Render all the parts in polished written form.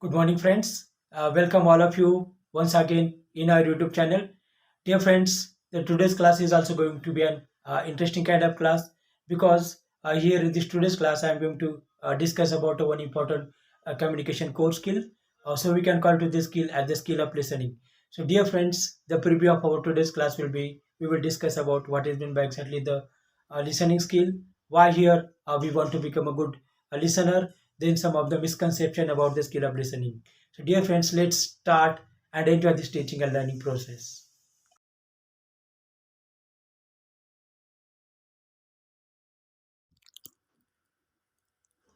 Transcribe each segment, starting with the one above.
Good morning, friends. Welcome all of you once again in our YouTube channel. Dear friends, today's class is also going to be an interesting kind of class because here in this today's class I am going to discuss about one important communication core skill. So we can call to this skill as the skill of listening. So dear friends, the preview of our today's class will be we will discuss about what is meant by exactly the listening skill. Why here we want to become a good listener, then some of the misconception about the skill of listening. So dear friends, let's start and enjoy this teaching and learning process.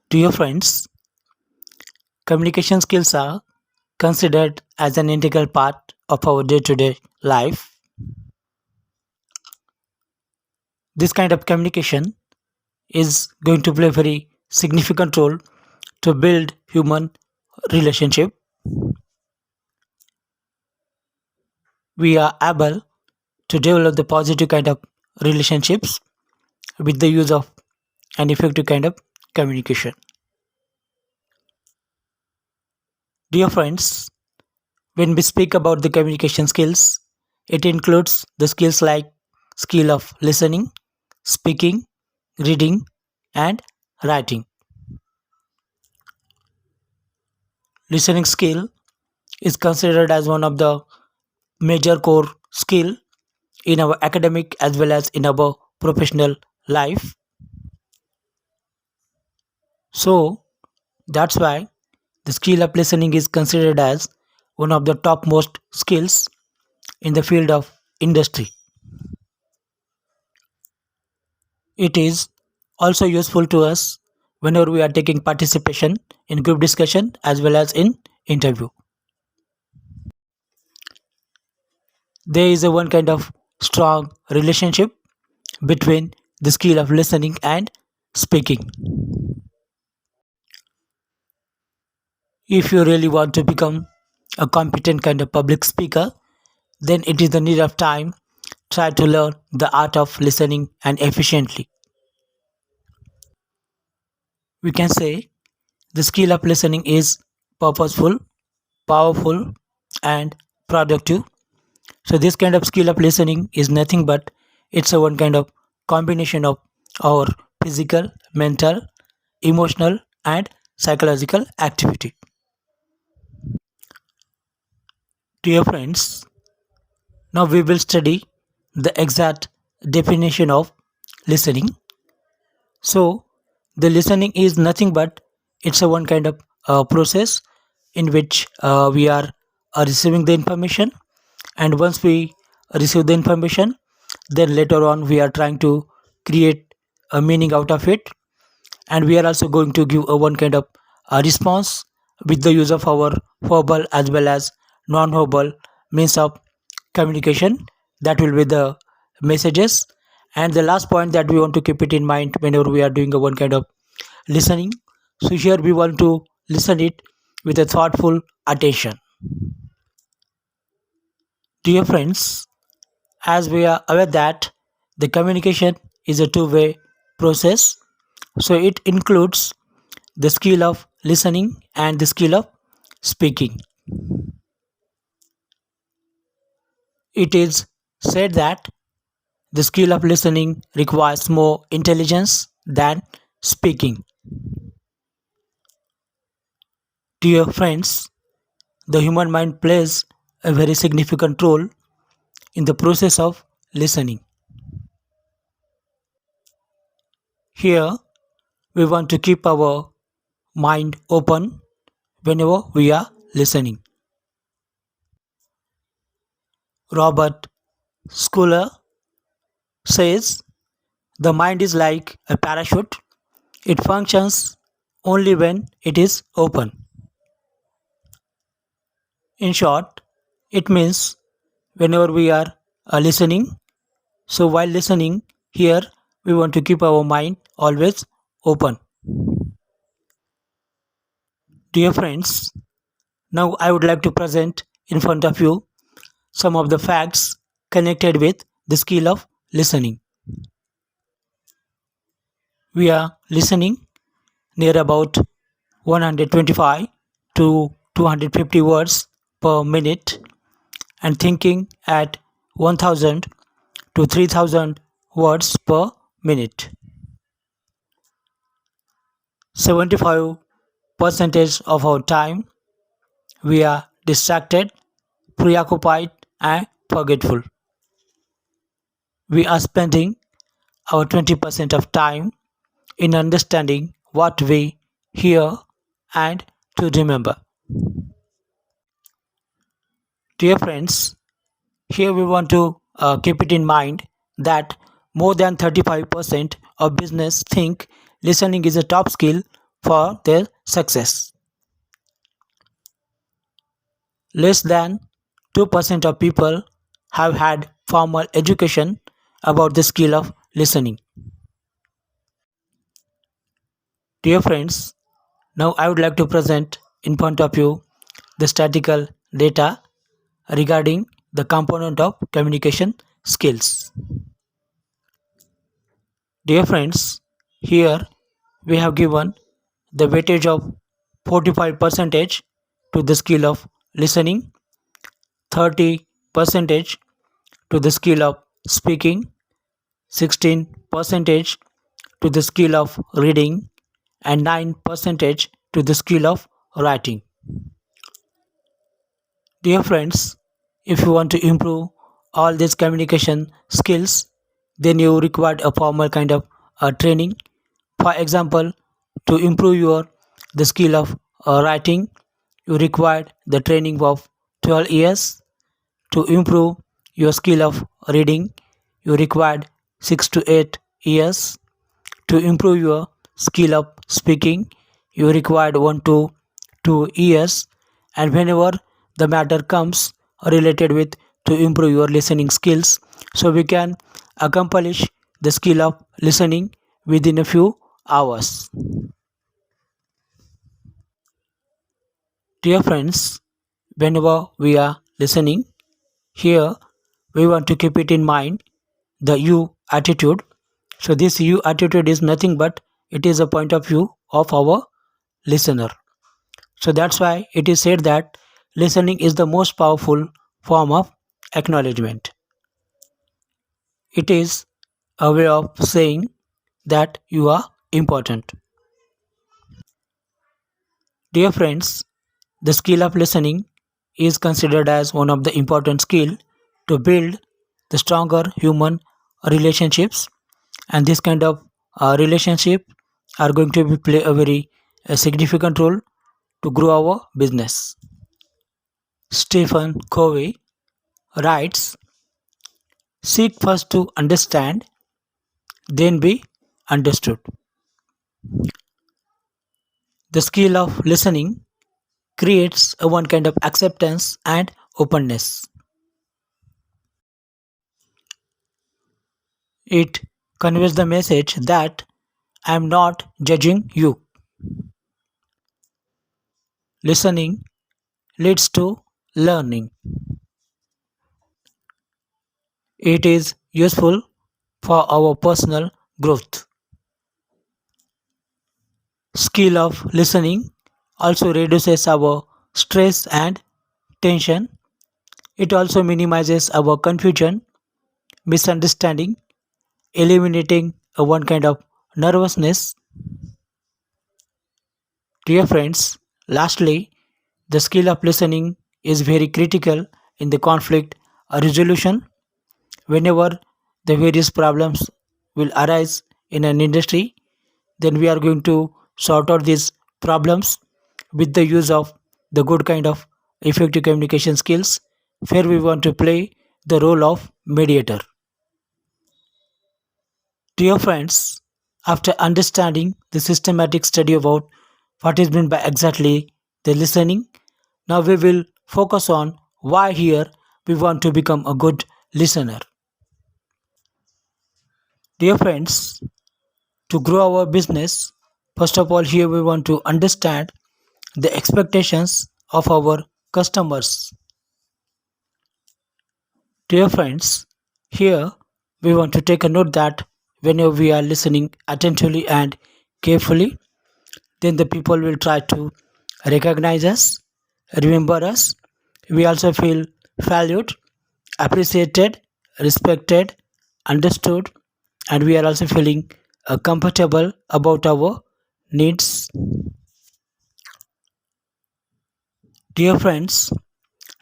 Dear friends, communication skills are considered as an integral part of our day-to-day life. This kind of communication is going to play a very significant role to build human relationship. We are able to develop the positive kind of relationships with the use of an effective kind of communication. Dear friends, when we speak about the communication skills, it includes the skills like skill of listening, speaking, reading, and writing. Listening skill is considered as one of the major core skill in our academic as well as in our professional life. So that's why the skill of listening is considered as one of the topmost skills in the field of industry. It is also useful to us whenever we are taking participation in group discussion as well as in interview. There is a one kind of strong relationship between the skill of listening and speaking. If you really want to become a competent kind of public speaker, then it is the need of time. Try to learn the art of listening and efficiently. We can say the skill of listening is purposeful, powerful, and productive. So this kind of skill of listening is nothing but it's a one kind of combination of our physical, mental, emotional, and psychological activity. Dear friends, now we will study the exact definition of listening. So the listening is nothing but it's a one kind of process in which we are receiving the information, and once we receive the information, then later on we are trying to create a meaning out of it, and we are also going to give a one kind of response with the use of our verbal as well as non-verbal means of communication. That will be the messages. And the last point that we want to keep it in mind whenever we are doing a one kind of listening, so here we want to listen it with a thoughtful attention. Dear friends, as we are aware that the communication is a two-way process, so it includes the skill of listening and the skill of speaking. It is said that the skill of listening requires more intelligence than speaking. Dear friends, the human mind plays a very significant role in the process of listening. Here, we want to keep our mind open whenever we are listening. Robert Schuller says the mind is like a parachute. It functions only when it is open. In short, it means whenever we are listening, so while listening, here we want to keep our mind always open. Dear friends, now I would like to present in front of you some of the facts connected with the skill of listening. We are listening near about 125 to 250 words per minute and thinking at 1000 to 3000 words per minute. 75% of our time we are distracted, preoccupied, and forgetful. We are spending our 20% of time in understanding what we hear and to remember. Dear friends, here we want to keep it in mind that more than 35% of business think listening is a top skill for their success. Less than 2% of people have had formal education about the skill of listening. Dear friends, now I would like to present in front of you the statistical data regarding the component of communication skills. Dear friends, here we have given the weightage of 45% to the skill of listening, 30% to the skill of speaking, 16% to the skill of reading, and 9% to the skill of writing. Dear friends, if you want to improve all these communication skills, then you require a formal kind of training. For example, to improve your the skill of writing, you require the training of 12 years. To improve your skill of reading, you required 6 to 8 years. To improve your skill of speaking, you required 1 to 2 years. And whenever the matter comes related with to improve your listening skills, so we can accomplish the skill of listening within a few hours. Dear friends, whenever we are listening, here we want to keep it in mind the you attitude. So this you attitude is nothing but it is a point of view of our listener. So that's why it is said that listening is the most powerful form of acknowledgement. It is a way of saying that you are important. Dear friends, the skill of listening is considered as one of the important skill to build the stronger human relationships, and this kind of relationship are going to be play a very significant role to grow our business. Stephen Covey writes, seek first to understand, then be understood. The skill of listening creates a one kind of acceptance and openness. It conveys the message that I am not judging you. Listening leads to learning. It is useful for our personal growth. Skill of listening also reduces our stress and tension. It also minimizes our confusion, misunderstanding, eliminating a one kind of nervousness. Dear friends, lastly, the skill of listening is very critical in the conflict resolution. Whenever the various problems will arise in an industry, then we are going to sort out these problems with the use of the good kind of effective communication skills, where we want to play the role of mediator. Dear friends, after understanding the systematic study about what is meant by exactly the listening, now we will focus on why here we want to become a good listener. Dear friends, to grow our business, first of all, here we want to understand the expectations of our customers. Dear friends, here we want to take a note that whenever we are listening attentively and carefully, then the people will try to recognize us. remember us. We also feel valued, appreciated, respected, understood, and we are also feeling comfortable about our needs. Dear friends,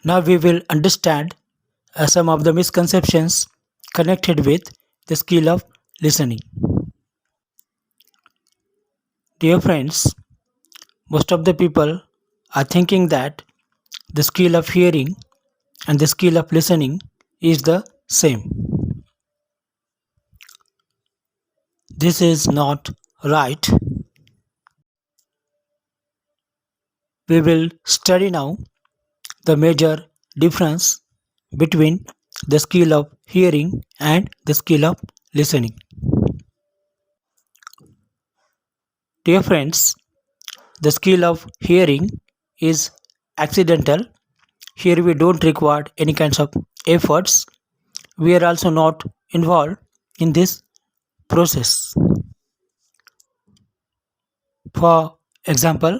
now we will understand some of the misconceptions connected with the skill of listening. Dear friends, most of the people are thinking that the skill of hearing and the skill of listening is the same. This is not right. We will study now the major difference between the skill of hearing and the skill of listening. Dear friends, the skill of hearing is accidental. Here we don't require any kinds of efforts. We are also not involved in this process. For example,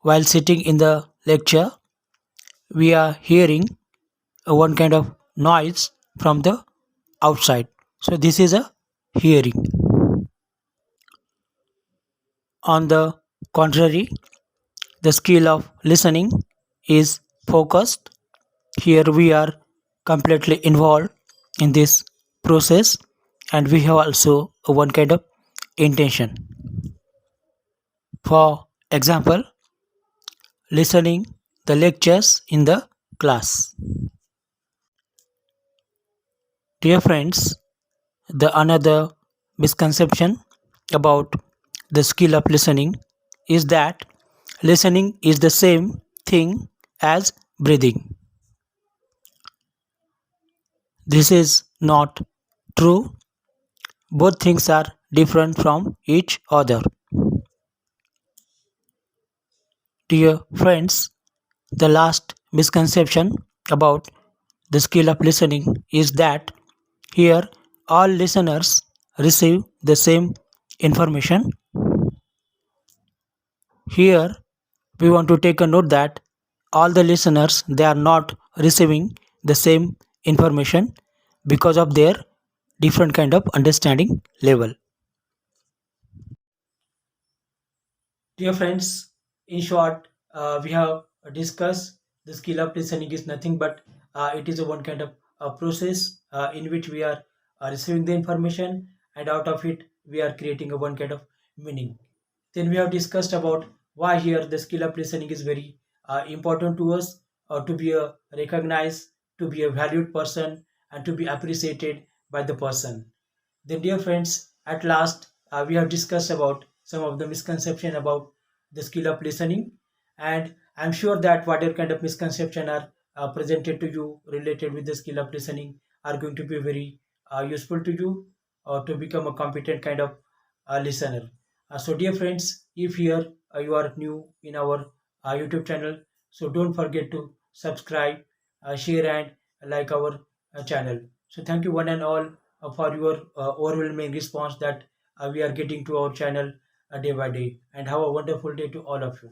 while sitting in the lecture, we are hearing one kind of noise from the outside. So this is a hearing. On the contrary, the skill of listening is focused. Here we are completely involved in this process and we have also one kind of intention. For example, listening the lectures in the class. Dear friends, the another misconception about the skill of listening is that listening is the same thing as breathing. This is not true. Both things are different from each other. Dear friends, the last misconception about the skill of listening is that here all listeners receive the same information. Here we want to take a note that all the listeners they are not receiving the same information because of their different kind of understanding level. Dear friends, in short, we have discussed the skill of listening is nothing but it is a one kind of process in which we are receiving the information and out of it we are creating a one kind of meaning. Then we have discussed about why here the skill of listening is very important to us to be a recognized, to be a valued person, and to be appreciated by the person. Then, dear friends, at last we have discussed about some of the misconception about the skill of listening, and I'm sure that whatever kind of misconception are presented to you related with the skill of listening are going to be very useful to you or to become a competent kind of listener. So, dear friends, if here you are new in our YouTube channel, so don't forget to subscribe, share, and like our channel. So, thank you one and all for your overwhelming response that we are getting to our channel day by day. And have a wonderful day to all of you.